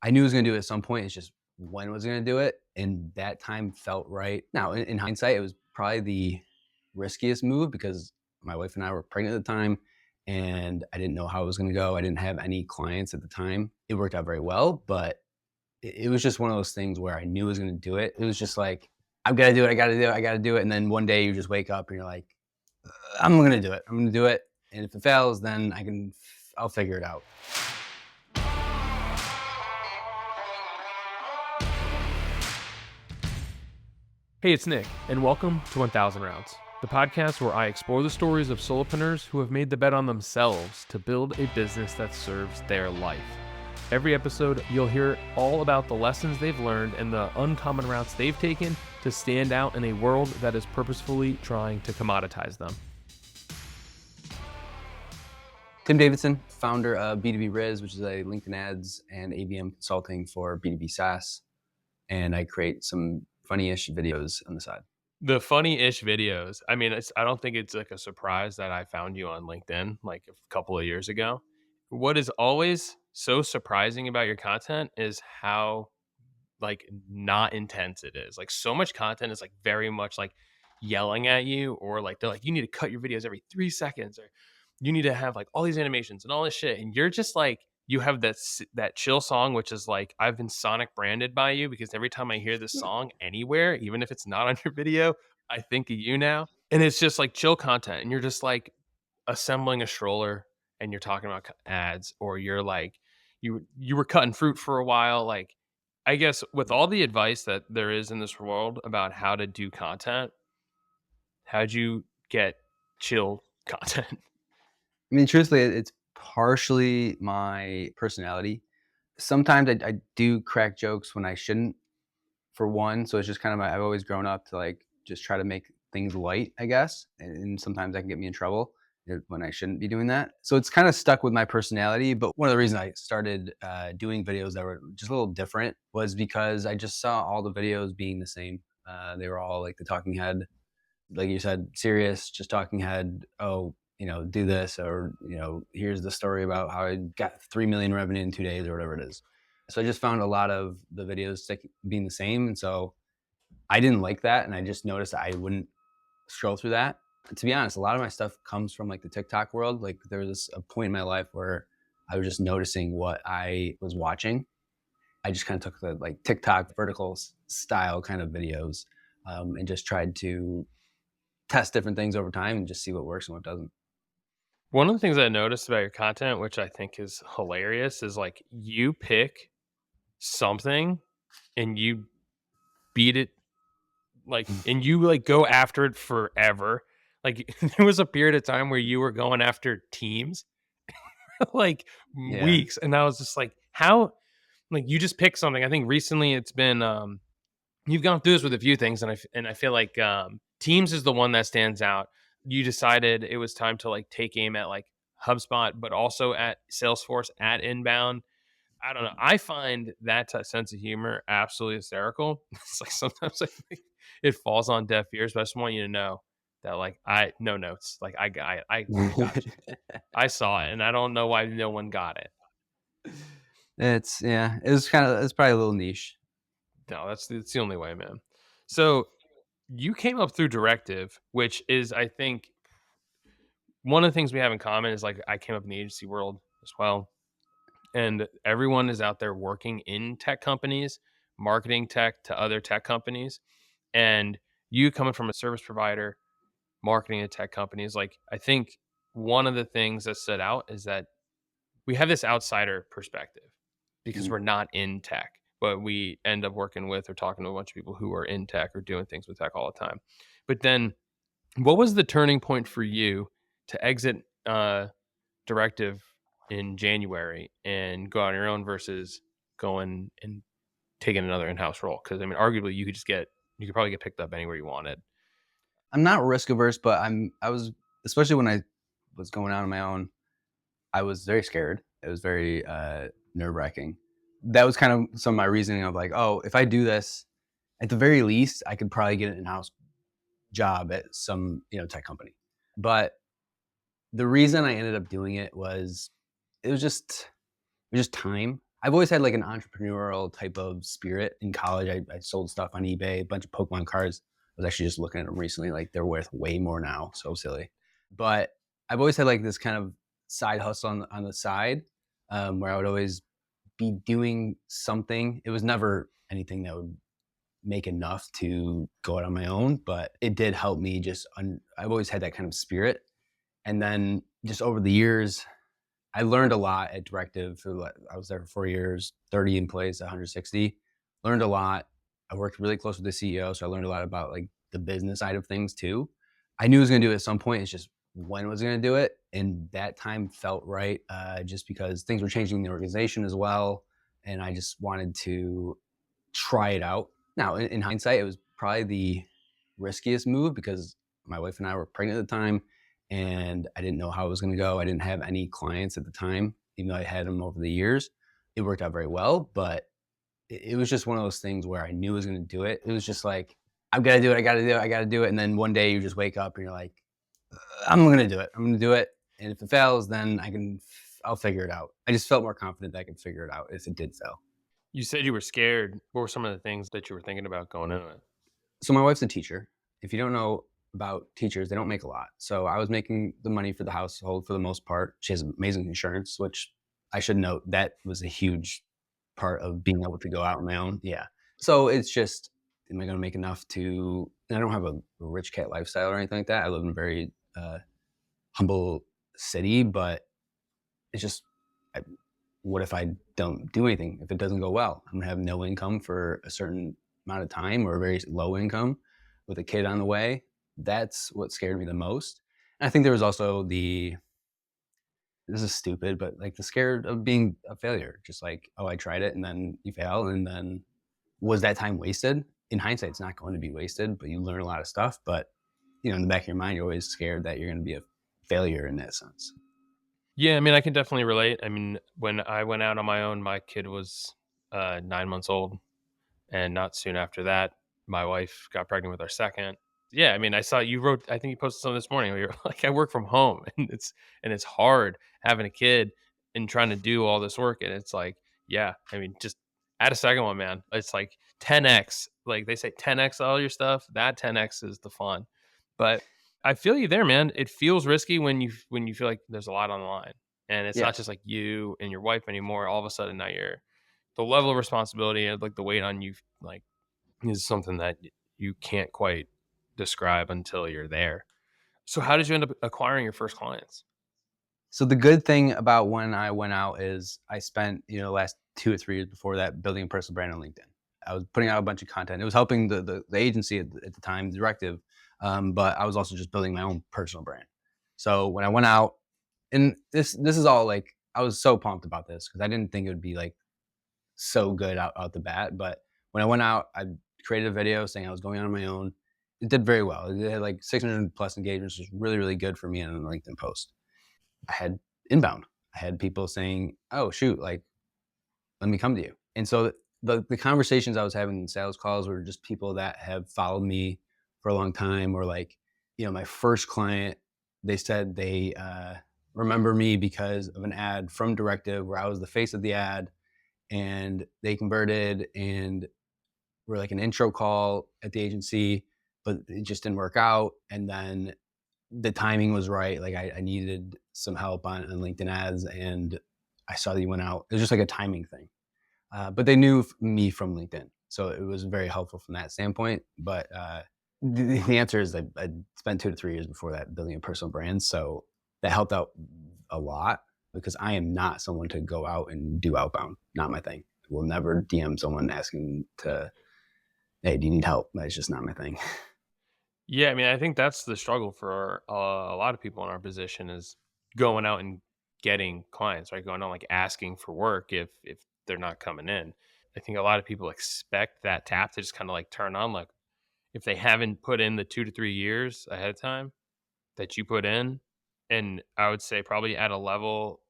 I knew I was going to do it at some point. It's just when was going to do it. And that time felt right. Now, in hindsight, it was probably the riskiest move because my wife and I were pregnant at the time and I didn't know how it was going to go. I didn't have any clients at the time. It worked out very well, but it was just one of those things where I knew I was going to do it. It was just like, I've got to do it. I got to do it. I got to do it. And then one day you just wake up and you're like, I'm going to do it. I'm going to do it. And if it fails, then I'll figure it out. Hey, it's Nick, and welcome to 1000 Routes, the podcast where I explore the stories of solopreneurs who have made the bet on themselves to build a business that serves their life. Every episode, you'll hear all about the lessons they've learned and the uncommon routes they've taken to stand out in a world that is purposefully trying to commoditize them. Tim Davidson, founder of B2B Riz, which is a LinkedIn ads and ABM consulting for B2B SaaS. And I create some funny-ish videos on the side. The funny-ish videos, I mean, I don't think it's like a surprise that I found you on LinkedIn like a couple of years ago. What is always so surprising about your content is how like not intense it is. Like so much content is like very much like yelling at you, or like they're like, you need to cut your videos every 3 seconds, or you need to have like all these animations and all this shit. And you're just like, you have that chill song, which is like, I've been Sonic branded by you because every time I hear this song anywhere, even if it's not on your video, I think of you now. And it's just like chill content. And you're just like assembling a stroller and you're talking about ads, or you're like, you were cutting fruit for a while. Like, I guess with all the advice that there is in this world about how to do content, how'd you get chill content? I mean, truthfully, it's partially my personality. Sometimes I do crack jokes when I shouldn't, for one. So it's just kind of I've always grown up to like just try to make things light, I guess. And sometimes that can get me in trouble when I shouldn't be doing that. So it's kind of stuck with my personality. But one of the reasons I started doing videos that were just a little different was because I just saw all the videos being the same. They were all like the talking head, like you said, serious, just talking head. Oh, do this, or, here's the story about how I got 3 million revenue in 2 days or whatever it is. So I just found a lot of the videos being the same. And so I didn't like that. And I just noticed that I wouldn't scroll through that. And to be honest, a lot of my stuff comes from like the TikTok world. Like there was a point in my life where I was just noticing what I was watching. I just kind of took the like TikTok vertical style kind of videos, and just tried to test different things over time and just see what works and what doesn't. One of the things I noticed about your content, which I think is hilarious, is like you pick something and you beat it, like, and you like go after it forever. Like there was a period of time where you were going after teams like Yeah. weeks, and I was just like, how, like, you just pick something. I think recently it's been you've gone through this with a few things, and I feel like teams is the one that stands out. You decided it was time to like take aim at like HubSpot, but also at Salesforce, at Inbound. I don't know. I find that sense of humor absolutely hysterical. It's like sometimes I think it falls on deaf ears, but I just want you to know that like I no notes. Like I got you. I saw it, and I don't know why no one got it. It's probably a little niche. No, it's the only way, man. So you came up through directive, which is, I think, one of the things we have in common is like I came up in the agency world as well. And everyone is out there working in tech companies, marketing tech to other tech companies. And you coming from a service provider, marketing to tech companies, like I think one of the things that stood out is that we have this outsider perspective because Mhm. we're not in tech, but we end up working with or talking to a bunch of people who are in tech or doing things with tech all the time. But then what was the turning point for you to exit directive in January and go on your own versus going and taking another in-house role? Because I mean, arguably, you could probably get picked up anywhere you wanted. I'm not risk averse, but I was, especially when I was going out on my own, I was very scared. It was very nerve wracking. That was kind of some of my reasoning of like, oh, if I do this, at the very least, I could probably get an in-house job at some tech company. But the reason I ended up doing it was it was just time. I've always had like an entrepreneurial type of spirit. In college, I sold stuff on eBay, a bunch of Pokemon cards. I was actually just looking at them recently. Like they're worth way more now. So silly. But I've always had like this kind of side hustle on the side, where I would always be doing something. It was never anything that would make enough to go out on my own, but it did help me I've always had that kind of spirit. And then just over the years, I learned a lot at Directive. I was there for 4 years, 30 employees, 160. Learned a lot. I worked really close with the CEO, so I learned a lot about like the business side of things too. I knew I was going to do it at some point. It's just when I was going to do it, and that time felt right, just because things were changing in the organization as well, and I just wanted to try it out. Now, in hindsight, it was probably the riskiest move because my wife and I were pregnant at the time, and I didn't know how it was going to go. I didn't have any clients at the time, even though I had them over the years. It worked out very well, but it was just one of those things where I knew I was going to do it. It was just like, I've got to do it. I got to do it. I got to do it. And then one day you just wake up and you're like, I'm going to do it. I'm going to do it. And if it fails, then I'll figure it out. I just felt more confident that I could figure it out if it did fail. You said you were scared. What were some of the things that you were thinking about going into it? So my wife's a teacher. If you don't know about teachers, they don't make a lot. So I was making the money for the household for the most part. She has amazing insurance, which I should note that was a huge part of being able to go out on my own. Yeah. So it's just, am I going to make enough to? And I don't have a rich cat lifestyle or anything like that. I live in a very humble city, but it's just, I, what if I don't do anything? If it doesn't go well, I'm gonna have no income for a certain amount of time or a very low income with a kid on the way. That's what scared me the most. And I think there was also this is stupid, but like the scare of being a failure. Just like, oh, I tried it and then you fail. And then was that time wasted? In hindsight, it's not going to be wasted, but you learn a lot of stuff. But in the back of your mind, you're always scared that you're going to be a failure in that sense. Yeah, I mean, I can definitely relate. I mean, when I went out on my own, my kid was 9 months old, and not soon after that, my wife got pregnant with our second. Yeah, I mean, I saw you wrote. I think you posted something this morning where you're like, I work from home, and it's hard having a kid and trying to do all this work, and it's like, yeah, I mean, just add a second one, man. It's like 10x. Like they say, 10x all your stuff. That 10x is the fun, but I feel you there, man. It feels risky when you feel like there's a lot on the line, and it's Yeah. not just like you and your wife anymore. All of a sudden, now you're the level of responsibility and like the weight on you, like is something that you can't quite describe until you're there. So, how did you end up acquiring your first clients? So the good thing about when I went out is I spent, the last 2 or 3 years before that building a personal brand on LinkedIn. I was putting out a bunch of content. It was helping the agency at the time, Directive, but I was also just building my own personal brand. So when I went out, and this is all like I was so pumped about this because I didn't think it would be like so good out the bat. But when I went out, I created a video saying I was going out on my own. It did very well. It had like 600 plus engagements, which was really, really good for me on a LinkedIn post. I had inbound. I had people saying, "Oh shoot, like let me come to you." And so the conversations I was having in sales calls were just people that have followed me for a long time, or like, my first client, they said they remember me because of an ad from Directive where I was the face of the ad, and they converted and were like an intro call at the agency, but it just didn't work out. And then the timing was right. Like I needed some help on LinkedIn ads, and I saw that you went out. It was just like a timing thing. But they knew me from LinkedIn, so it was very helpful from that standpoint. But the answer is I spent 2 to 3 years before that building a personal brand, so that helped out a lot because I am not someone to go out and do outbound. Not my thing. Will never DM someone asking to, hey, do you need help? That's just not my thing. Yeah, I mean, I think that's the struggle for a lot of people in our position is going out and getting clients, right? Going out like asking for work if they're not coming in. I think a lot of people expect that tap to just kind of like turn on, like if they haven't put in the 2 to 3 years ahead of time that you put in, and I would say probably at a level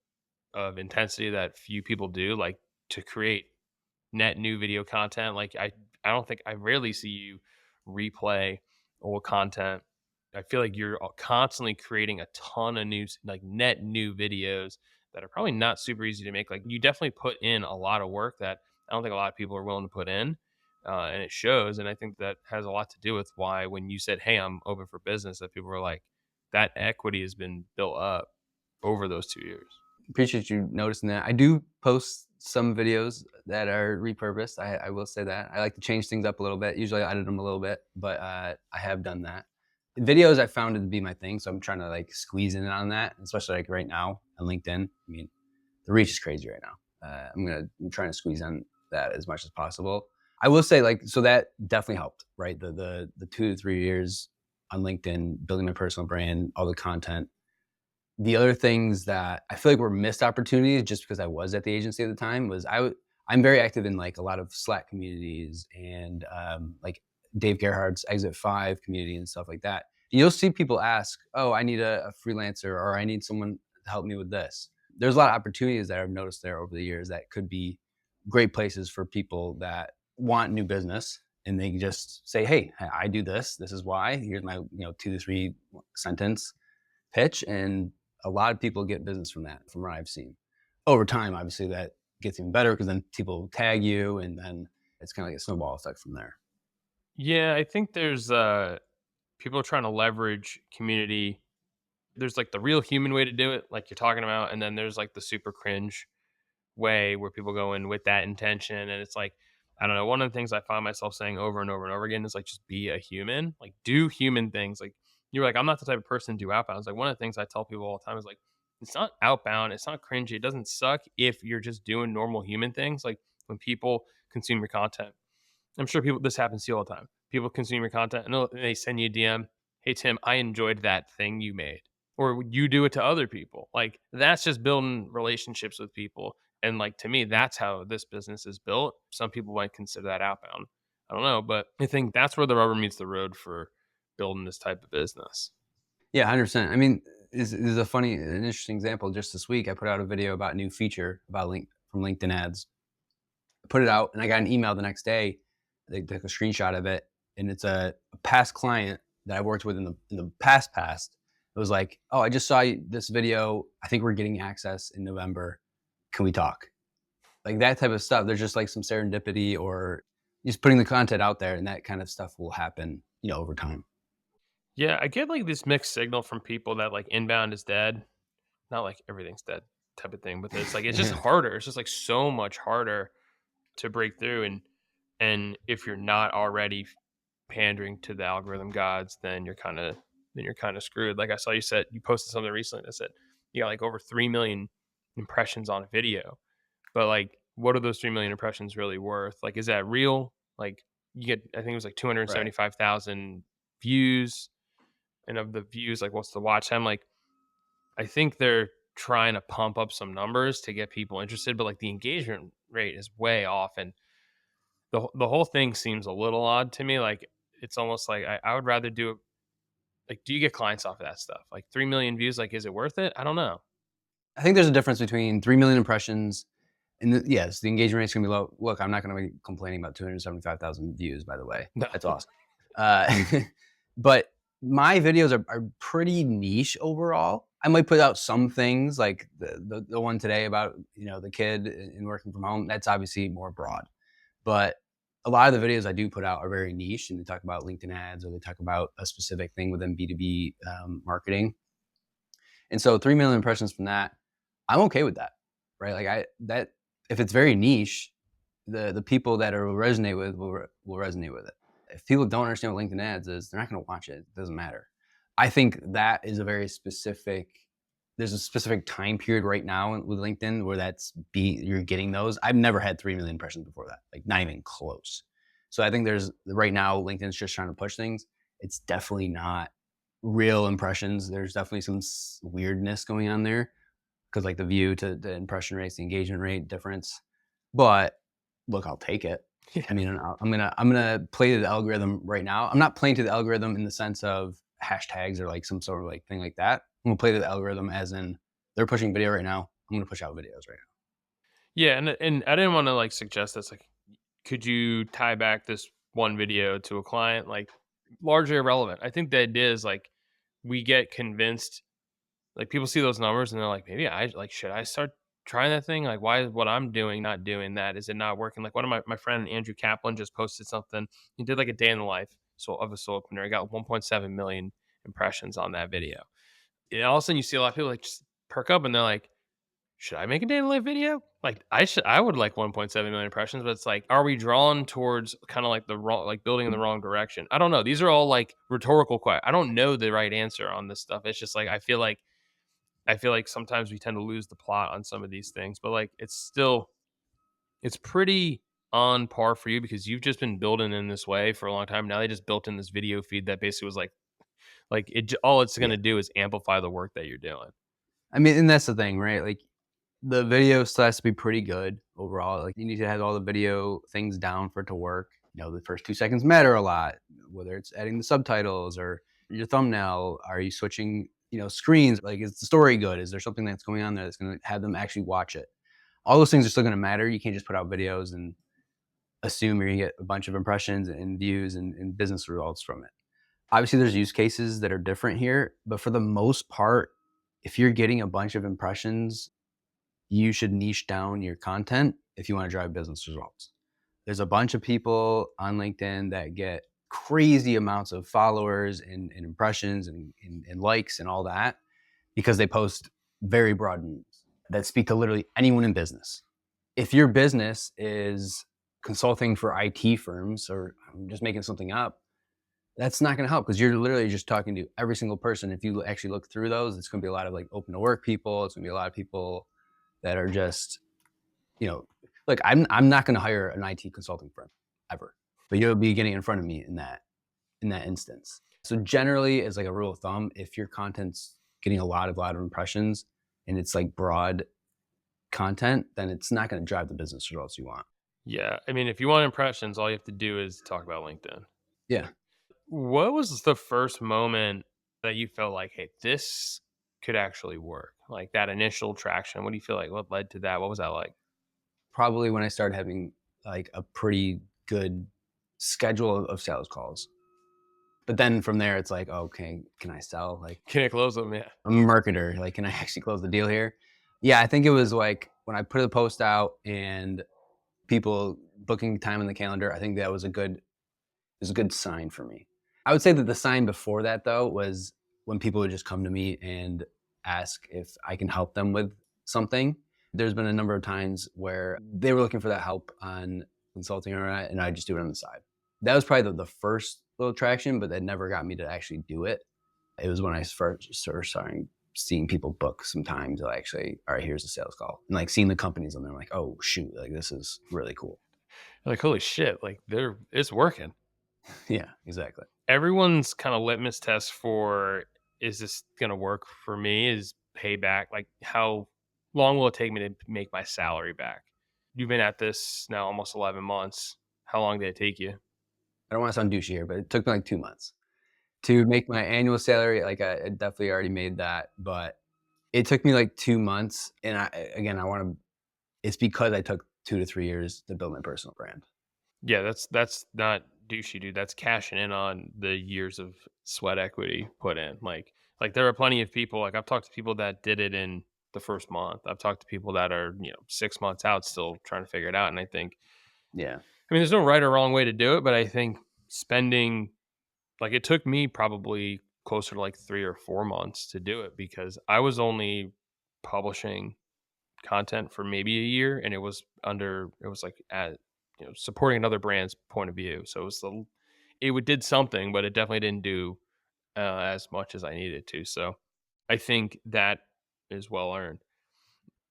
of intensity that few people do, like to create net new video content. Like I don't think I rarely see you replay old content. I feel like you're constantly creating a ton of new, like net new videos that are probably not super easy to make. Like you definitely put in a lot of work that I don't think a lot of people are willing to put in, and it shows. And I think that has a lot to do with why when you said, "Hey, I'm open for business," that people were like, that equity has been built up over those 2 years. Appreciate you noticing that. I do post some videos that are repurposed. I will say that. I like to change things up a little bit. Usually I edit them a little bit, but I have done that. Videos I found it to be my thing, so I'm trying to like squeeze in on that, especially like right now on LinkedIn. I mean, the reach is crazy right now. I'm trying to squeeze on that as much as possible. I will say like so that definitely helped, right? The 2 to 3 years on LinkedIn, building my personal brand, all the content. The other things that I feel like were missed opportunities just because I was at the agency at the time was I'm very active in like a lot of Slack communities and like Dave Gerhardt's Exit 5 community and stuff like that. You'll see people ask, "Oh, I need a freelancer or I need someone to help me with this." There's a lot of opportunities that I've noticed there over the years that could be great places for people that want new business and they can just say, "Hey, I do this. This is why. Here's my 2 to 3 sentence pitch," and a lot of people get business from that, from what I've seen. Over time, obviously, that gets even better because then people tag you, and then it's kind of like a snowball effect from there. Yeah, I think there's people trying to leverage community. There's like the real human way to do it, like you're talking about, and then there's like the super cringe way where people go in with that intention. And it's like, I don't know, one of the things I find myself saying over and over and over again is like, just be a human, like do human things. Like you're like, I'm not the type of person to do outbound. It's like one of the things I tell people all the time is like, it's not outbound, it's not cringy, it doesn't suck if you're just doing normal human things. Like when people consume your content, I'm sure people, this happens to you all the time. People consume your content and they send you a DM. Hey Tim, I enjoyed that thing you made. Or you do it to other people. Like that's just building relationships with people. And like to me, that's how this business is built. Some people might consider that outbound. I don't know, but I think that's where the rubber meets the road for building this type of business. Yeah, 100%. I mean, is a funny, an interesting example. Just this week, I put out a video about a new feature about link from LinkedIn ads. I put it out, and I got an email the next day. They took a screenshot of it, and it's a past client that I've worked with in the past. It was like, "Oh, I just saw this video. I think we're getting access in November. Can we talk?" Like that type of stuff. There's just like some serendipity or just putting the content out there, and that kind of stuff will happen, over time. Yeah, I get like this mixed signal from people that like inbound is dead. Not like everything's dead type of thing, but it's like it's just harder. It's just like so much harder to break through. And if you're not already pandering to the algorithm gods, then you're kind of screwed. Like I saw you said you posted something recently that said you got like over 3 million impressions on a video, but like what are those 3 million impressions really worth? Like is that real? Like you get, I think it was like Right. 275,000 views, and of the views, like what's the watch time? Like I think they're trying to pump up some numbers to get people interested, but like the engagement rate is way off, and the whole thing seems a little odd to me. Like it's almost like I would rather do it. Like, do you get clients off of that stuff? Like 3 million views, like is it worth it? I don't know. I think there's a difference between 3 million impressions and yes, the engagement rate's gonna be low. Look, I'm not gonna be complaining about 275,000 views, by the way. No. That's awesome. Uh, but my videos are pretty niche overall. I might put out some things like the one today about the kid and working from home. That's obviously more broad, but a lot of the videos I do put out are very niche, and they talk about LinkedIn ads or they talk about a specific thing within B2B marketing. And so 3 million impressions from that, I'm okay with that, right? Like that if it's very niche, the people that will resonate with will resonate with it. If people don't understand what LinkedIn ads is, they're not going to watch it. It doesn't matter. I think that is a very specific. There's a specific time period right now with LinkedIn where you're getting those. I've never had 3 million impressions before that, like not even close. So I think there's right now LinkedIn's just trying to push things. It's definitely not real impressions. There's definitely some weirdness going on there because like the view to the impression rates, the engagement rate difference. But look, I'll take it. I Yeah. mean, I'm gonna play to the algorithm right now. I'm not playing to the algorithm in the sense of hashtags or like some sort of like thing like that. I'm gonna play to the algorithm as in they're pushing video right now. I'm gonna push out videos right Yeah, and I didn't want to like suggest this. Like, could you tie back this one video to a client? Like, largely irrelevant. I think the idea is like we get convinced Like, people see those numbers and they're like, "Maybe I like, should I start trying that thing? Like, why is what I'm doing not doing that? Is it not working?" Like, one of my friend Andrew Kaplan just posted something. He did, like, a day in the life of a solopreneur. He got 1.7 million impressions on that video. And all of a sudden, you see a lot of people, like, just perk up and they're like, "Should I make a day in the life video?" Like, I would like 1.7 million impressions, but it's like, are we drawn towards kinda like the wrong, like, building in the wrong direction? I don't know. These are all, like, rhetorical I don't know the right answer on this stuff. It's just like, I feel like sometimes we tend to lose the plot on some of these things, but, like, it's pretty on par for you because you've just been building in this way for a long time. Now they just built in this video feed that basically was all it's Yeah. gonna do is amplify the work that you're doing. I mean, and that's the thing, right? Like, the video still has to be pretty good overall. Like, you need to have all the video things down for it to work. The first 2 seconds matter a lot, whether it's adding the subtitles or your thumbnail. Are you switching, screens? Like, is the story good? Is there something that's going on there that's gonna have them actually watch it? All those things are still gonna matter. You can't just put out videos and assume you're gonna get a bunch of impressions and views and business results from it. Obviously, there's use cases that are different here, but for the most part, if you're getting a bunch of impressions, you should niche down your content if you want to drive business results. There's a bunch of people on LinkedIn that get crazy amounts of followers and impressions and likes and all that because they post very broad memes that speak to literally anyone in business. If your business is consulting for IT firms, or I'm just making something up, that's not going to help because you're literally just talking to every single person. If you actually look through those, it's going to be a lot of like open to work people. It's going to be a lot of people that are just, you know, look, I'm not going to hire an IT consulting firm ever, but you'll be getting in front of me in that instance. So generally, as like a rule of thumb, if your content's getting a lot of impressions and it's like broad content, then it's not going to drive the business results you want. Yeah, I mean, if you want impressions, all you have to do is talk about LinkedIn. Yeah, What was the first moment that you felt like, "Hey, this could actually work?" Like, that initial traction, what do you feel like? What led to that? What was that like? probably when I started having like a pretty good schedule of sales calls. But then from there, it's like, oh, okay, can I sell? Like, Can it close them? Yeah. I'm a marketer. Like, can I actually close the deal here? Yeah, I think it was like when I put a post out and people booking time in the calendar. I think that was a good sign for me. I would say that the sign before that though was when people would just come to me and ask if I can help them with something. There's been a number of times where they were looking for that help on consulting or not, and I just do it on the side. That was probably the first little traction, but that never got me to actually do it. It was when I first started seeing people book some time to actually, all right, here's a sales call. And like seeing the companies on there, I'm like, oh shoot, like this is really cool. Like, holy shit, like, it's working. Yeah, exactly. Everyone's kinda litmus test for, "Is this gonna work for me?" is payback. Like, how long will it take me to make my salary back? You've been at this now almost 11 months. How long did it take you? I don't want to sound douchey here, but it took me like 2 months to make my annual salary. Like I definitely already made that, but it took me like 2 months. And I want to, it's because I took 2 to 3 years to build my personal brand. Yeah, that's not douchey, dude. That's cashing in on the years of sweat equity put in. Like there are plenty of people. Like, I've talked to people that did it in the first month. I've talked to people that are 6 months out still trying to figure it out. And Yeah. I mean, there's no right or wrong way to do it, but I think spending like it took me probably closer to like 3 or 4 months to do it because I was only publishing content for maybe a year, and it was like at supporting another brand's point of view. So did something, but it definitely didn't do as much as I needed to. So I think that is well earned.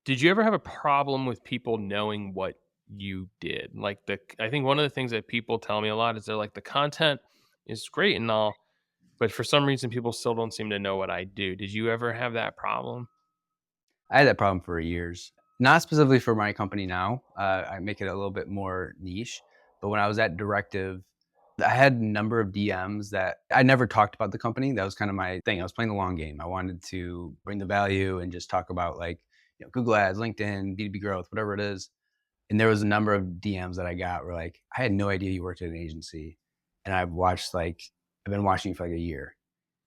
Did you ever have a problem with people knowing what you did? Like, I think one of the things that people tell me a lot is they're like, the content is great and all, but for some reason people still don't seem to know what I do. Did you ever have that problem? I had that problem for years, not specifically for my company now. I make it a little bit more niche, but when I was at Directive, I had a number of DMs that I never talked about the company. That was kind of my thing. I was playing the long game. I wanted to bring the value and just talk about like, Google Ads, LinkedIn, B2B growth, whatever it is. And there was a number of DMs that I got were like, I had no idea you worked at an agency. And I've been watching you for like a year.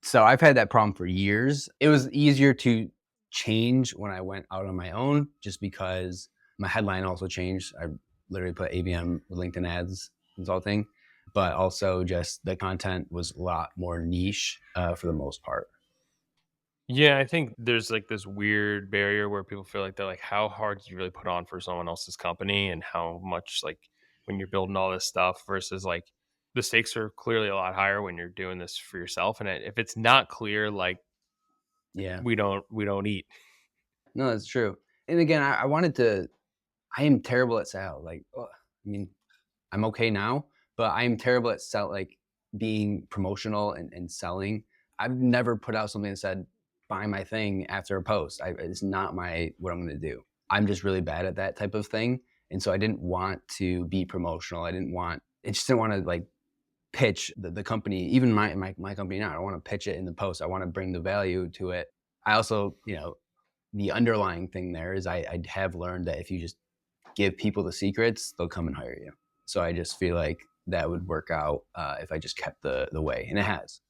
So I've had that problem for years. It was easier to change when I went out on my own just because my headline also changed. I literally put ABM with LinkedIn ads consulting, but also just the content was a lot more niche for the most part. Yeah, I think there's like this weird barrier where people feel like they're like, how hard do you really put on for someone else's company, and how much like when you're building all this stuff versus like the stakes are clearly a lot higher when you're doing this for yourself. And if it's not clear, like Yeah, we don't eat. no, that's true. And again, I wanted to, I am terrible at sales. Like, I mean, I'm okay now, but I am terrible at like being promotional and selling. I've never put out something that said buy my thing after a post. It's not what I'm going to do. I'm just really bad at that type of thing, and so I didn't want to be promotional. I just didn't want to like pitch the company, even my company now. I don't want to pitch it in the post. I want to bring the value to it. I also, the underlying thing there is I have learned that if you just give people the secrets, they'll come and hire you. So I just feel like that would work out if I just kept the way, and it has.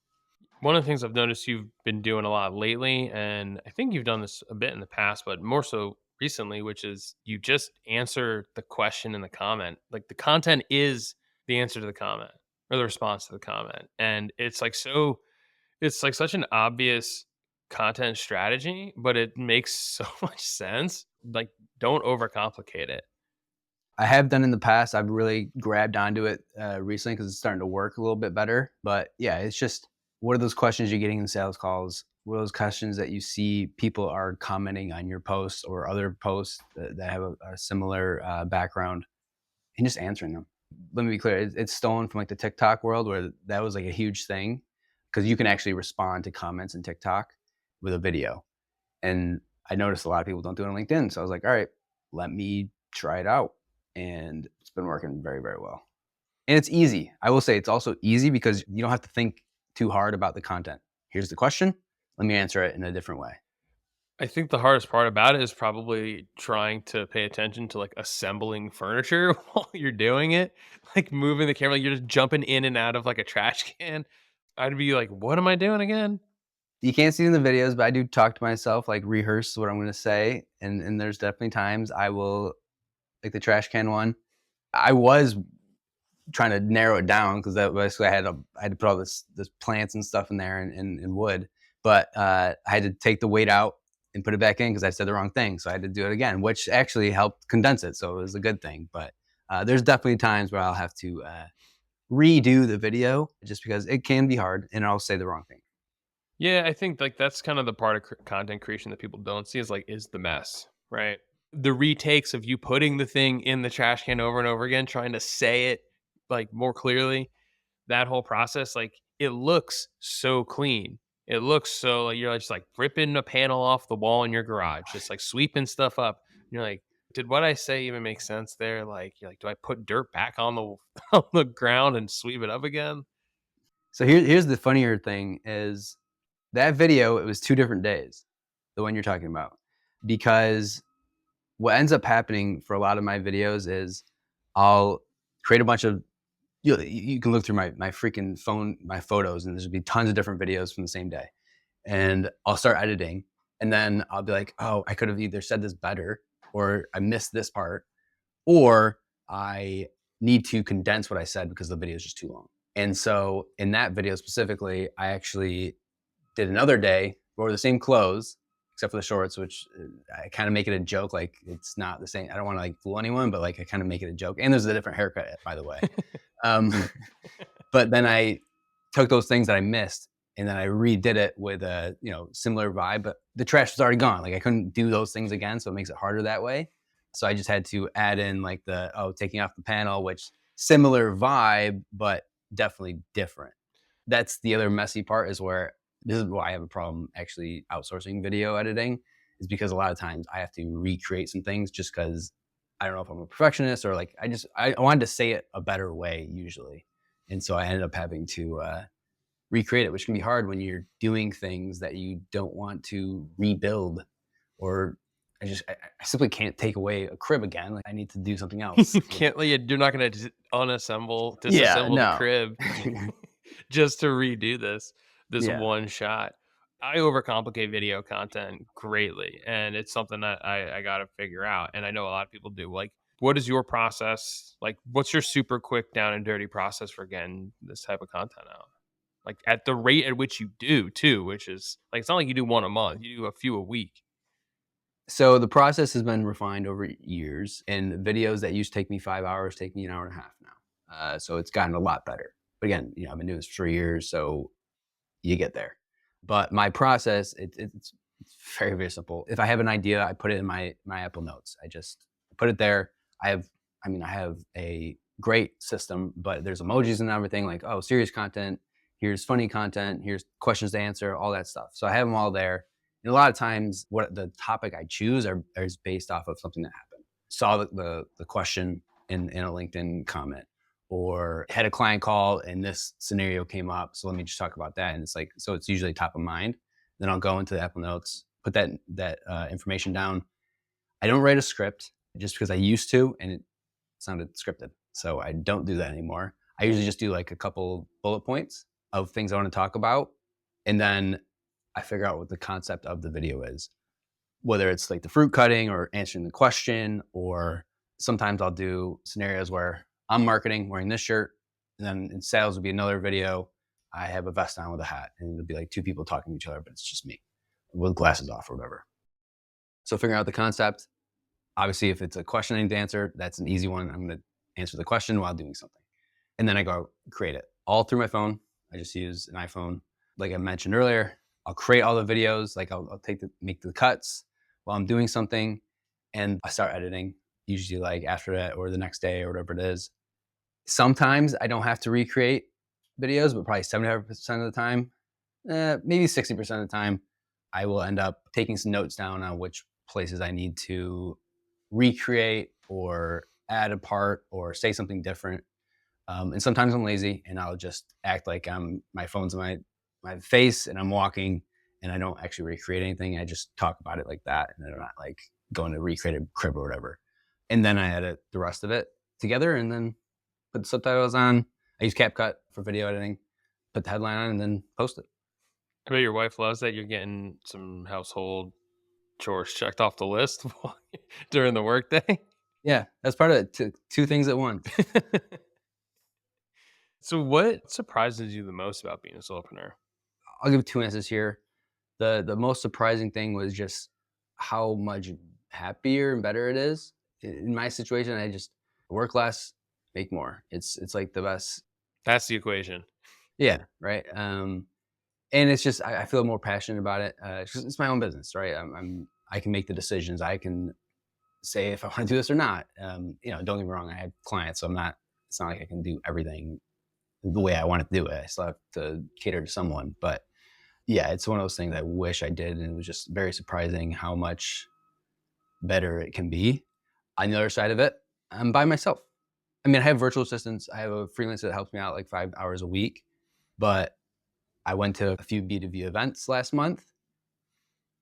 One of the things I've noticed you've been doing a lot lately, and I think you've done this a bit in the past, but more so recently, which is you just answer the question in the comment. Like the content is the answer to the comment or the response to the comment. And it's like such an obvious content strategy, but it makes so much sense. Like don't overcomplicate it. I have done in the past. I've really grabbed onto it recently because it's starting to work a little bit better. But yeah, it's just what are those questions you're getting in sales calls? What are those questions that you see people are commenting on your posts or other posts that have a similar background, and just answering them. Let me be clear, it's stolen from like the TikTok world where that was like a huge thing because you can actually respond to comments in TikTok with a video. And I noticed a lot of people don't do it on LinkedIn. So I was like, all right, let me try it out. And it's been working very, very well. And it's easy. I will say it's also easy because you don't have to think too hard about the content. Here's the question. Let me answer it in a different way. I think the hardest part about it is probably trying to pay attention to like assembling furniture while you're doing it, like moving the camera, like you're just jumping in and out of like a trash can. I'd be like, what am I doing again? You can't see it in the videos, but I do talk to myself, like rehearse what I'm going to say. And there's definitely times I will, like the trash can one. I was trying to narrow it down because that basically I had to put all this plants and stuff in there and wood, but I had to take the weight out and put it back in because I said the wrong thing, so I had to do it again, which actually helped condense it, so it was a good thing. But there's definitely times where I'll have to redo the video just because it can be hard and I'll say the wrong thing. Yeah, I think like that's kind of the part of content creation that people don't see is like is the mess, right? The retakes of you putting the thing in the trash can over and over again, trying to say it like more clearly. That whole process, like it looks so clean. It looks so like you're just like ripping a panel off the wall in your garage, just like sweeping stuff up. And you're like, did what I say even make sense there? Like, you're like, do I put dirt back on the on the ground and sweep it up again? So here's the funnier thing is that video, it was 2 different days, the one you're talking about, because what ends up happening for a lot of my videos is I'll create a bunch of, you can look through my freaking phone, my photos, and there's be tons of different videos from the same day. And I'll start editing, and then I'll be like, oh, I could have either said this better, or I missed this part, or I need to condense what I said because the video is just too long. And so in that video specifically, I actually did another day, wore the same clothes except for the shorts, which I kind of make it a joke. Like it's not the same. I don't want to like fool anyone, but like I kind of make it a joke. And there's a different haircut, by the way. Um, but then I took those things that I missed and then I redid it with a similar vibe. But the trash was already gone. Like I couldn't do those things again, so it makes it harder that way. So I just had to add in like taking off the panel, which similar vibe, but definitely different. That's the other messy part is where this is why I have a problem actually outsourcing video editing is because a lot of times I have to recreate some things just because I don't know if I'm a perfectionist or like I wanted to say it a better way usually. And so I ended up having to recreate it, which can be hard when you're doing things that you don't want to rebuild or I simply can't take away a crib again. Like I need to do something else. You can't, like, you're not gonna Yeah, disassemble the no. crib just to redo this. this Yeah. one shot. I overcomplicate video content greatly, and it's something that I got to figure out. And I know a lot of people do. Like, what is your process? Like, what's your super quick down and dirty process for getting this type of content out? Like at the rate at which you do too, which is like it's not like you do one a month, you do a few a week. So the process has been refined over years, and videos that used to take me 5 hours take me an hour and a half now. So it's gotten a lot better. But again, I've been doing this for 3 years, so you get there. But my process, it's very, very simple. If I have an idea, I put it in my Apple Notes. I just put it there. I have, I have a great system, but there's emojis and everything like, oh, serious content. Here's funny content. Here's questions to answer, all that stuff. So I have them all there. And a lot of times, what the topic I choose is based off of something that happened. Saw the question in a LinkedIn comment, or had a client call and this scenario came up. So let me just talk about that. And it's like, so it's usually top of mind. Then I'll go into the Apple Notes, put that information down. I don't write a script just because I used to, and it sounded scripted. So I don't do that anymore. I usually just do like a couple bullet points of things I want to talk about. And then I figure out what the concept of the video is, whether it's like the fruit cutting or answering the question, or sometimes I'll do scenarios where I'm marketing wearing this shirt, and then in sales would be another video. I have a vest on with a hat, and it'll be like two people talking to each other, but it's just me with glasses off or whatever. So figuring out the concept. Obviously, if it's a question I need to answer, that's an easy one. I'm going to answer the question while doing something. And then I go create it all through my phone. I just use an iPhone. Like I mentioned earlier, I'll create all the videos. Like I'll make the cuts while I'm doing something, and I start editing, usually like after that or the next day or whatever it is. Sometimes I don't have to recreate videos, but probably 75% of the time, maybe 60% of the time, I will end up taking some notes down on which places I need to recreate or add a part or say something different. And sometimes I'm lazy and I'll just act like my phone's in my face and I'm walking and I don't actually recreate anything. I just talk about it like that, and I'm not like going to recreate a crib or whatever. And then I edit the rest of it together and then put the subtitles on. I use CapCut for video editing, put the headline on, and then post it. I bet your wife loves that you're getting some household chores checked off the list during the workday. Yeah, that's part of it. Two things at once. So, what surprises you the most about being a solopreneur? I'll give two answers here. The most surprising thing was just how much happier and better it is. In my situation, I just work less, make more. It's like the best. That's the equation. Yeah, right. And it's just I feel more passionate about it. It's my own business, right? I can make the decisions. I can say if I want to do this or not. Don't get me wrong. I have clients, so I'm not. It's not like I can do everything the way I want to do it. I still have to cater to someone, but yeah, it's one of those things I wish I did, and it was just very surprising how much better it can be. On the other side of it, I'm by myself. I mean, I have virtual assistants. I have a freelancer that helps me out like 5 hours a week, but I went to a few B2B events last month.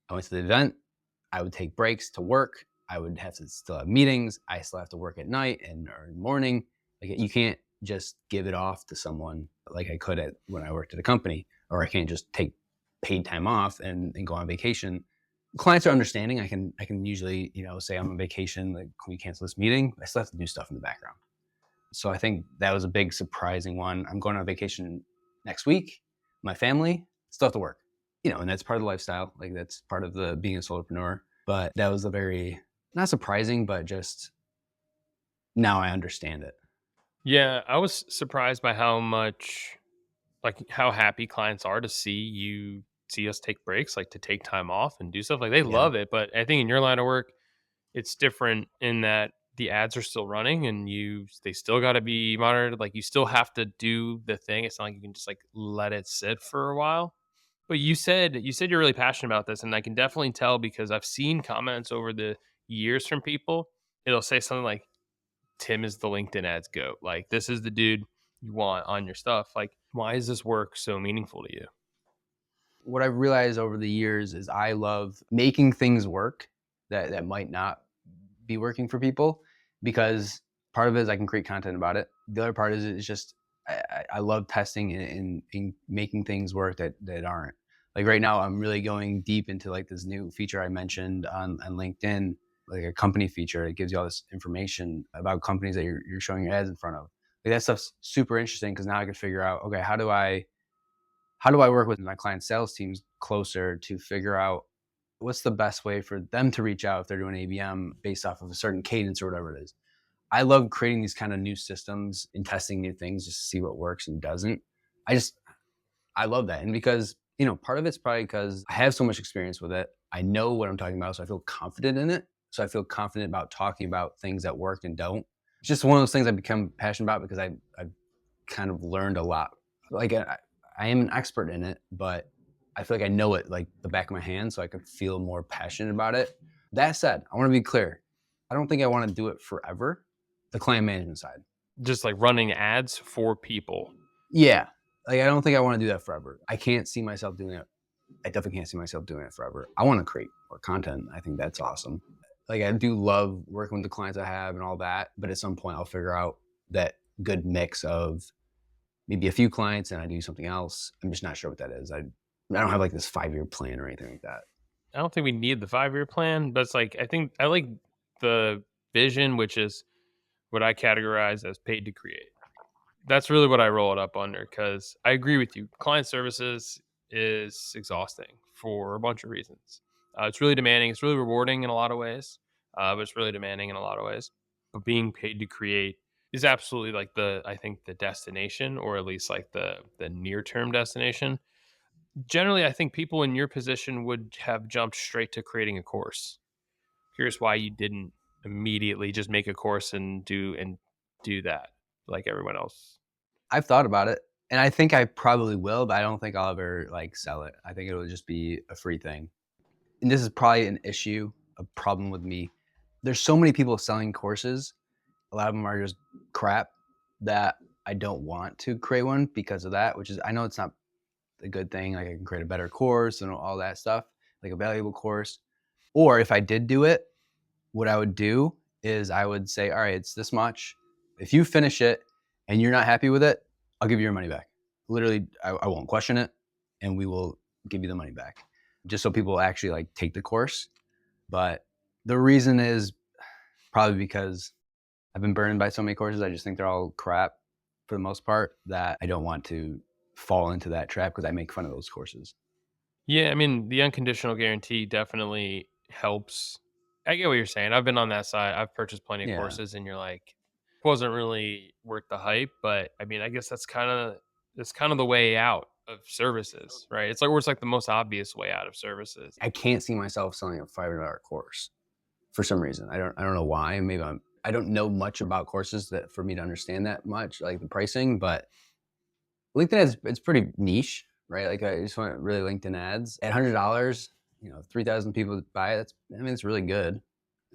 I went to the event. I would take breaks to work. I would have to still have meetings. I still have to work at night or in the morning. Like you can't just give it off to someone like I could when I worked at a company, or I can't just take paid time off and go on vacation. Clients are understanding. I can usually say I'm on vacation. Like, can we cancel this meeting? I still have to do stuff in the background. So I think that was a big surprising one. I'm going on vacation next week. My family still have to work, and that's part of the lifestyle. Like that's part of the being a solopreneur. But that was a very not surprising, but just now I understand it. Yeah, I was surprised by how much, like, how happy clients are to see us take breaks, like to take time off and do stuff. Like they Yeah. love it. But I think in your line of work, it's different in that the ads are still running and they still got to be monitored. Like you still have to do the thing. It's not like you can just like let it sit for a while. But you said you're really passionate about this, and I can definitely tell because I've seen comments over the years from people. It'll say something like, Tim is the LinkedIn ads goat. Like, this is the dude you want on your stuff. Like, why is this work so meaningful to you? What I've realized over the years is I love making things work that might not be working for people, because part of it is I can create content about it. The other part is it's just I love testing and making things work that aren't. Like right now, I'm really going deep into like this new feature I mentioned on LinkedIn, like a company feature. It gives you all this information about companies that you're showing your ads in front of. Like that stuff's super interesting because now I can figure out, okay, how do I work with my client sales teams closer to figure out what's the best way for them to reach out if they're doing ABM based off of a certain cadence or whatever it is. I love creating these kind of new systems and testing new things just to see what works and doesn't. I just I love that. And because, part of it's probably because I have so much experience with it. I know what I'm talking about, so I feel confident in it. So I feel confident about talking about things that work and don't. It's just one of those things I've become passionate about because I've kind of learned a lot. Like I am an expert in it, but I feel like I know it like the back of my hand, so I could feel more passionate about it. That said, I want to be clear. I don't think I want to do it forever. The client management side. Just like running ads for people. Yeah. Like I don't think I want to do that forever. I can't see myself doing it. I definitely can't see myself doing it forever. I want to create more content. I think that's awesome. Like I do love working with the clients I have and all that, but at some point I'll figure out that good mix of maybe a few clients and I do something else. I'm just not sure what that is. I don't have like this 5-year plan or anything like that. I don't think we need the 5-year plan, but it's like I think I like the vision, which is what I categorize as paid to create. That's really what I roll it up under because I agree with you. Client services is exhausting for a bunch of reasons. It's really demanding. It's really rewarding in a lot of ways, but it's really demanding in a lot of ways. But being paid to create is absolutely like I think the destination, or at least like the near term destination. Generally, I think people in your position would have jumped straight to creating a course. Curious why you didn't immediately just make a course and do that like everyone else. I've thought about it and I think I probably will, but I don't think I'll ever like sell it. I think it'll just be a free thing. And this is probably an issue, a problem with me. There's so many people selling courses. A lot of them are just crap that I don't want to create one because of that, which is, I know it's not a good thing. Like I can create a better course and all that stuff, like a valuable course. Or if I did do it, what I would do is I would say, all right, it's this much. If you finish it and you're not happy with it, I'll give you your money back. Literally, I won't question it and we will give you the money back just so people actually like take the course. But the reason is probably because I've been burned by so many courses. I just think they're all crap for the most part that I don't want to fall into that trap because I make fun of those courses. Yeah, I mean, the unconditional guarantee definitely helps. I get what you're saying. I've been on that side. I've purchased plenty of Yeah. courses and you're like, wasn't really worth the hype, but I mean, I guess that's kind of the way out of services, right? It's like where it's like the most obvious way out of services. I can't see myself selling a $500 course for some reason. I don't know why. Maybe I don't know much about courses that for me to understand that much, like the pricing, but LinkedIn ads, it's pretty niche, right? Like I just want really LinkedIn ads at $100, 3,000 people buy it. It's really good.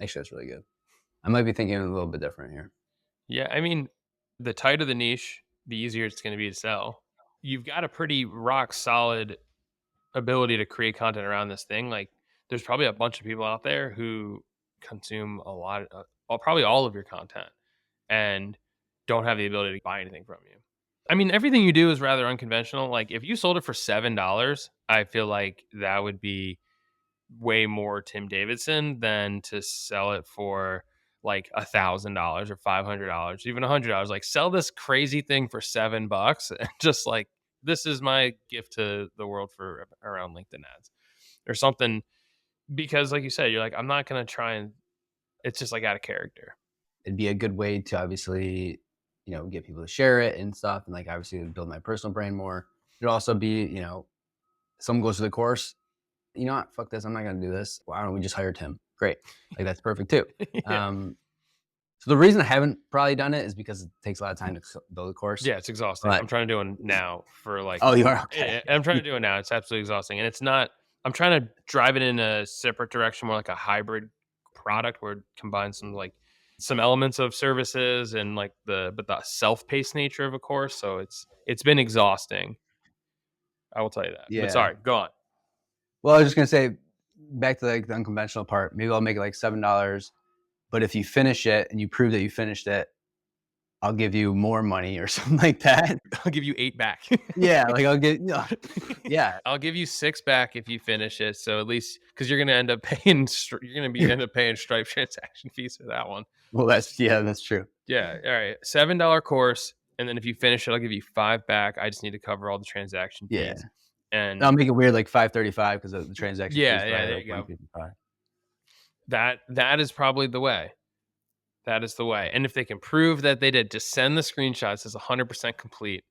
Actually, that's really good. I might be thinking a little bit different here. Yeah, I mean, the tighter the niche, the easier it's going to be to sell. You've got a pretty rock solid ability to create content around this thing. Like, there's probably a bunch of people out there who consume a lot, probably all of your content, and don't have the ability to buy anything from you. I mean, everything you do is rather unconventional. Like, if you sold it for $7, I feel like that would be way more Tim Davidson than to sell it for like $1,000 or $500, even $100. Like, sell this crazy thing for $7 and just like, this is my gift to the world for around LinkedIn ads or something. Because, like you said, you're like, I'm not gonna try and it's just like out of character. It'd be a good way to obviously, get people to share it and stuff, and like obviously build my personal brand more. It'd also be, someone goes to the course, you know what, fuck this, I'm not gonna do this. Why don't we just hire Tim? Great, like that's perfect too. Yeah, So the reason I haven't probably done it is because it takes a lot of time to build a course. yeah, it's exhausting. But I'm trying to do it now for like, oh, you are okay. yeah, I'm trying to do it now. It's absolutely exhausting, and it's not. I'm trying to drive it in a separate direction, more like a hybrid product where it combines some elements of services and like the self-paced nature of a course. So it's been exhausting. I will tell you that. But Yeah. sorry, go on. Well, I was just gonna say, back to like the unconventional part. Maybe I'll make it like $7, but if you finish it and you prove that you finished it, I'll give you more money or something like that. I'll give you 8 back. Yeah, like I'll get no, yeah. I'll give you 6 back if you finish it, so at least because 'cause you're gonna end up paying you're gonna be end up paying Stripe transaction fees for that one. Well, that's yeah, that's true. Yeah, alright, $7 course, and then if you finish it, I'll give you 5 back. I just need to cover all the transaction Yeah. fees, and I'll make it weird, like 535 because the transaction fee is yeah, probably there like you go. 155. That is probably the way. That is the way, and if they can prove that they did, just send the screenshots as 100% complete.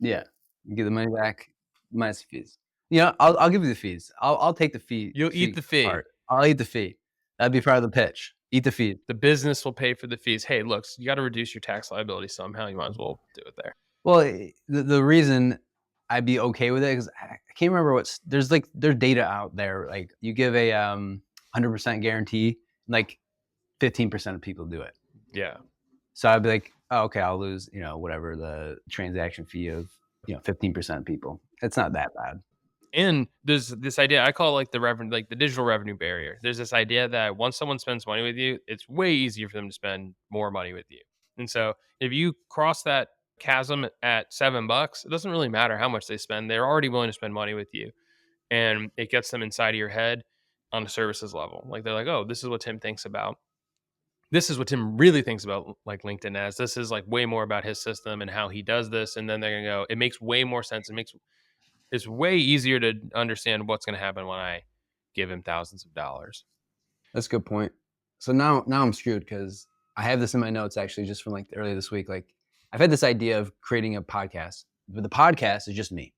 Yeah. You get the money back minus the fees. Yeah, I'll give you the fees. I'll take the You'll eat fee the fee. part. I'll eat the fee. That'd be part of the pitch. Eat the fee. The business will pay for the fees. Hey, look, you gotta reduce your tax liability somehow, you might as well do it there. Well, the reason I'd be okay with it, 'cause I can't remember what's there's data out there, like, you give a, 100% guarantee, like, 15% of people do it. Yeah. So I'd be like, "Oh, okay, I'll lose, whatever the transaction fee of, 15% of people." It's not that bad. And there's this idea I call it like the digital revenue barrier. There's this idea that once someone spends money with you, it's way easier for them to spend more money with you. And so if you cross that chasm at $7, it doesn't really matter how much they spend. They're already willing to spend money with you. And it gets them inside of your head on a services level. Like they're like, oh, this is what Tim thinks about. This is what Tim really thinks about like LinkedIn ads. This is like way more about his system and how he does this. And then they're gonna go, it makes way more sense. It's way easier to understand what's gonna happen when I give him thousands of dollars. That's a good point. So now I'm screwed because I have this in my notes actually just from like earlier this week. Like I've had this idea of creating a podcast, but the podcast is just me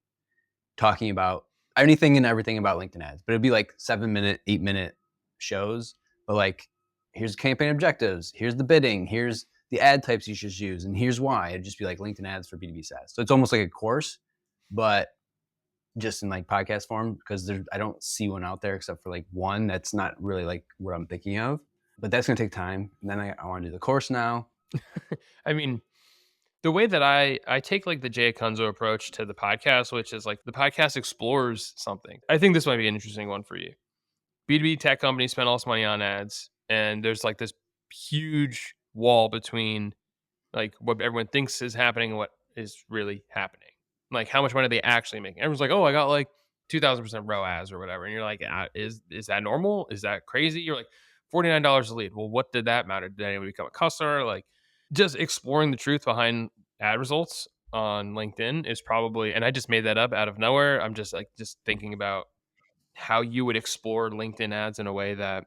talking about anything and everything about LinkedIn ads. But it'd be like 7-minute, 8-minute shows. But like, here's campaign objectives, here's the bidding, here's the ad types you should use, and here's why. It'd just be like LinkedIn ads for B2B SaaS. So it's almost like a course, but just in like podcast form because I don't see one out there except for like one that's not really like what I'm thinking of. But that's gonna take time. And then I want to do the course now. I mean, the way that I take like the Jay Kunzo approach to the podcast, which is like the podcast explores something. I think this might be an interesting one for you. B2B tech companies spend all this money on ads, and there's like this huge wall between like what everyone thinks is happening and what is really happening. Like how much money are they actually making? Everyone's like, oh, I got like 2,000% ROAS or whatever, and you're like, is that normal? Is that crazy? You're like $49 a lead. Well, what did that matter? Did anyone become a customer? Like just exploring the truth behind ad results on LinkedIn is probably, and I just made that up out of nowhere. I'm just thinking about how you would explore LinkedIn ads in a way that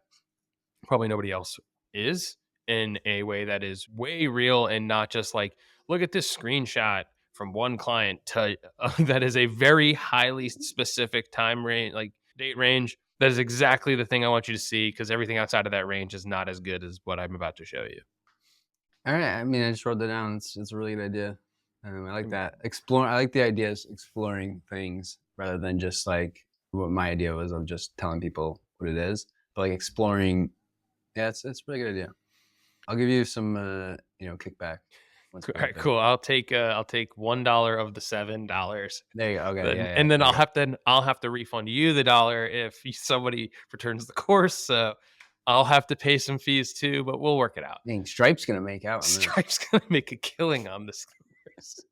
probably nobody else is, in a way that is way real and not just like, look at this screenshot from one client to that is a very highly specific time range, like date range. That is exactly the thing I want you to see because everything outside of that range is not as good as what I'm about to show you. All right. I mean, I just wrote that down. It's a really good idea. I like that. Explore. I like the ideas exploring things rather than just like what my idea was of just telling people what it is, but like exploring. Yeah, it's a really good idea. I'll give you some kickback. Once All right, cool. I'll take $1 of the $7. There you go. Okay, yeah, And then there you go. I'll have to refund you the dollar if somebody returns the course. So I'll have to pay some fees too, but we'll work it out. Dang, Stripe's gonna make out on this. Stripe's gonna make a killing on this course.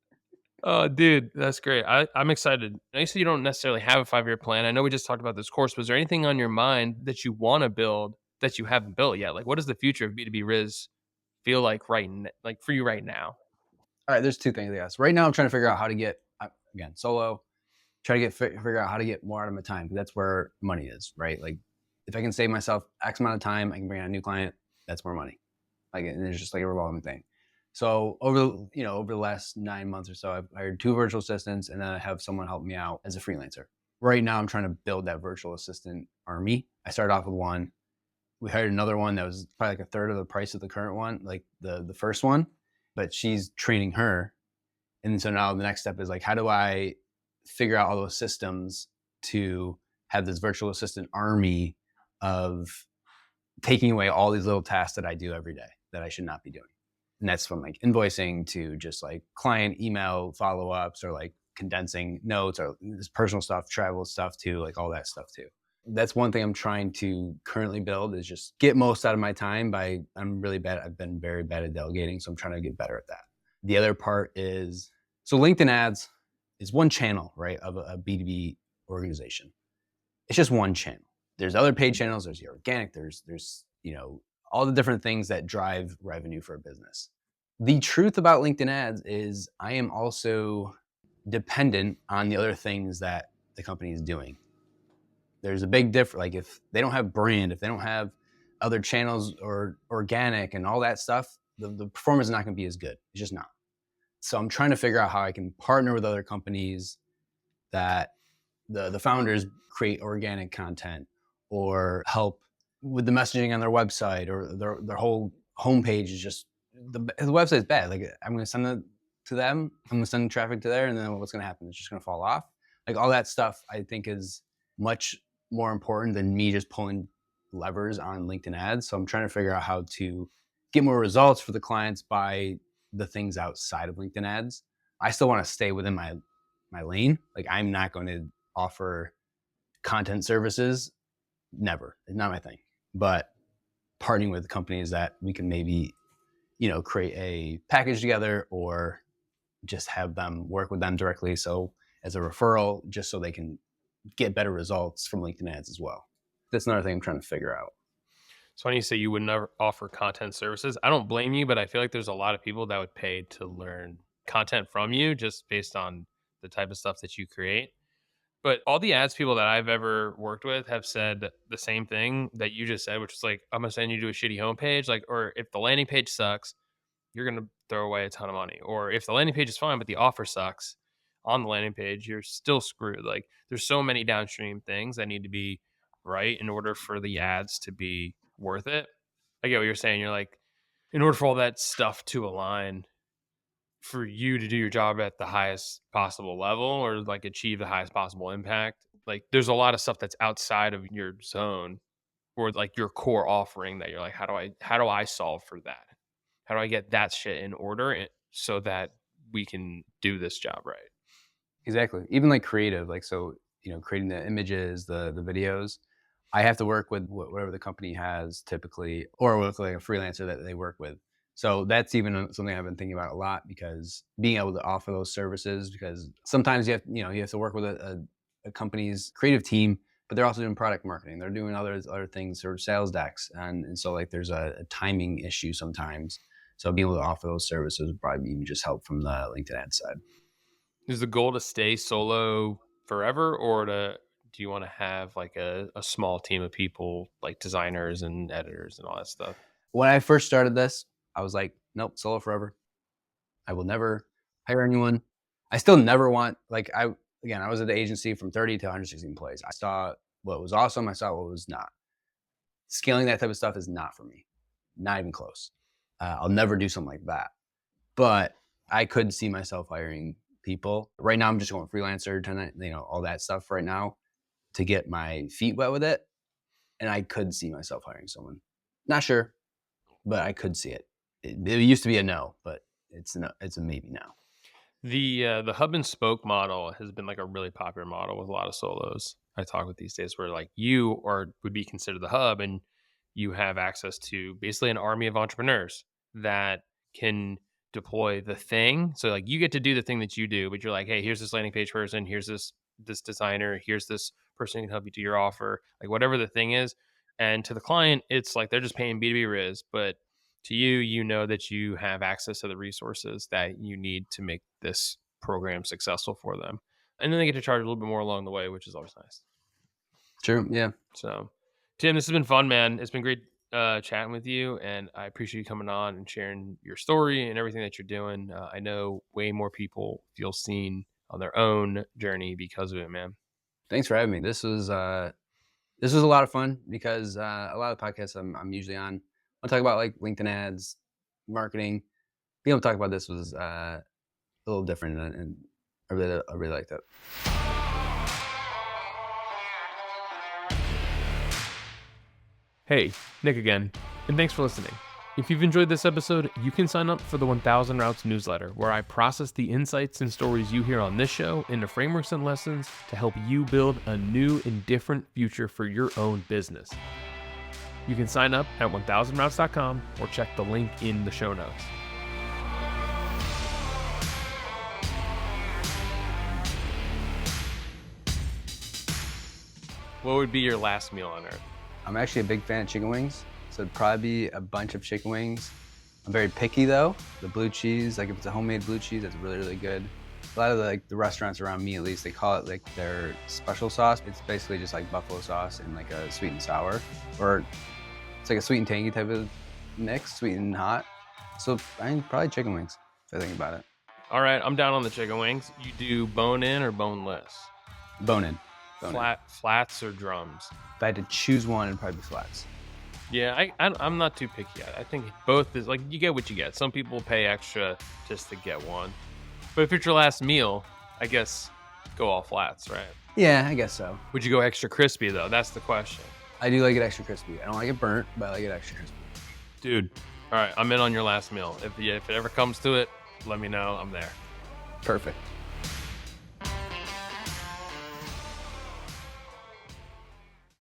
Oh, dude, that's great. I'm excited. I said you don't necessarily have a 5-year plan. I know we just talked about this course. Was there anything on your mind that you want to build that you haven't built yet? Like, what does the future of B2B Riz feel like like for you right now? All right, there's two things, I guess. Right now, I'm trying to figure out how to get again solo. Try to figure out how to get more out of my time because that's where money is, right? Like, if I can save myself X amount of time, I can bring on a new client. That's more money. Like, and it's just like a revolving thing. So over the last 9 months or so, I've hired 2 virtual assistants, and then I have someone help me out as a freelancer. Right now, I'm trying to build that virtual assistant army. I started off with one. We hired another one that was probably like a third of the price of the current one, like the first one, but she's training her. And so now the next step is like, how do I figure out all those systems to have this virtual assistant army of taking away all these little tasks that I do every day that I should not be doing. And that's from like invoicing to just like client email follow-ups or like condensing notes or this personal stuff, travel stuff too, like all that stuff too. That's one thing I'm trying to currently build is just get most out of my time I've been very bad at delegating. So I'm trying to get better at that. The other part is, so LinkedIn ads is one channel, right, of a B2B organization. It's just one channel. There's other paid channels, there's the organic, there's all the different things that drive revenue for a business. The truth about LinkedIn ads is I am also dependent on the other things that the company is doing. There's a big difference. Like if they don't have brand, if they don't have other channels or organic and all that stuff, the performance is not going to be as good. It's just not. So I'm trying to figure out how I can partner with other companies that the founders create organic content or help with the messaging on their website, or their whole homepage is just the website's bad. Like I'm going to send it to them, I'm going to send traffic to there, and then what's going to happen? It's just going to fall off. Like all that stuff I think is much more important than me just pulling levers on LinkedIn ads. So I'm trying to figure out how to get more results for the clients by the things outside of LinkedIn ads. I still want to stay within my lane. Like I'm not going to offer content services. Never. It's not my thing. But partnering with companies that we can maybe, create a package together, or just have them work with them directly. So as a referral, just so they can get better results from LinkedIn ads as well. That's another thing I'm trying to figure out. It's funny you say you would never offer content services. I don't blame you, but I feel like there's a lot of people that would pay to learn content from you just based on the type of stuff that you create. But all the ads people that I've ever worked with have said the same thing that you just said, which is like, I'm gonna send you to a shitty homepage. Like, or if the landing page sucks, you're gonna throw away a ton of money. Or if the landing page is fine, but the offer sucks on the landing page, you're still screwed. Like, there's so many downstream things that need to be right in order for the ads to be worth it. I get what you're saying. You're like, in order for all that stuff to align, for you to do your job at the highest possible level, or like achieve the highest possible impact, like there's a lot of stuff that's outside of your zone, or like your core offering, that you're like, how do I solve for that? How do I get that shit in order so that we can do this job right? Exactly. Even like creative, like, so, creating the images, the videos, I have to work with whatever the company has typically, or with like a freelancer that they work with. So that's even something I've been thinking about a lot, because being able to offer those services, because sometimes you have to work with a company's creative team, but they're also doing product marketing. They're doing other things, or sales decks. And so like there's a timing issue sometimes. So being able to offer those services would probably even just help from the LinkedIn ad side. Is the goal to stay solo forever, or do you want to have like a small team of people, like designers and editors and all that stuff? When I first started this, I was like, nope, solo forever. I will never hire anyone. I still never want, like, I was at the agency from 30 to 160 employees. I saw what was awesome. I saw what was not. Scaling that type of stuff is not for me. Not even close. I'll never do something like that. But I could see myself hiring people. Right now, I'm just going freelancer, all that stuff right now to get my feet wet with it. And I could see myself hiring someone. Not sure, but I could see it. It used to be a no, but it's a maybe now. The hub and spoke model has been like a really popular model with a lot of solos I talk with these days, where like would be considered the hub, and you have access to basically an army of entrepreneurs that can deploy the thing. So like you get to do the thing that you do, but you're like, hey, here's this landing page person, here's this designer, here's this person who can help you do your offer, like whatever the thing is. And to the client, it's like they're just paying B2B Riz, but to you, you know that you have access to the resources that you need to make this program successful for them. And then they get to charge a little bit more along the way, which is always nice. True. Yeah. So, Tim, this has been fun, man. It's been great chatting with you, and I appreciate you coming on and sharing your story and everything that you're doing. I know way more people feel seen on their own journey because of it, man. Thanks for having me. This was a lot of fun, because a lot of podcasts I'm usually on, I talk about like LinkedIn ads, marketing. Being able to talk about this was a little different, and I really liked it. Hey, Nick again, and thanks for listening. If you've enjoyed this episode, you can sign up for the 1000 Routes newsletter, where I process the insights and stories you hear on this show into frameworks and lessons to help you build a new and different future for your own business. You can sign up at 1000routes.com or check the link in the show notes. What would be your last meal on earth? I'm actually a big fan of chicken wings, so it'd probably be a bunch of chicken wings. I'm very picky though. The blue cheese, like if it's a homemade blue cheese, that's really, really good. A lot of the restaurants around me, at least, they call it like their special sauce. It's basically just like buffalo sauce and like a sweet and sour, or it's like a sweet and tangy type of mix, sweet and hot. So I mean, probably chicken wings, if I think about it. All right, I'm down on the chicken wings. You do bone in or boneless? Bone in. Bone in. Flats or drums? If I had to choose one, it'd probably be flats. Yeah, I'm not too picky. I think both is like you get what you get. Some people pay extra just to get one. But if it's your last meal, I guess go all flats, right? Yeah, I guess so. Would you go extra crispy though? That's the question. I do like it extra crispy. I don't like it burnt, but I like it extra crispy. Dude, all right, I'm in on your last meal. If it ever comes to it, let me know. I'm there. Perfect.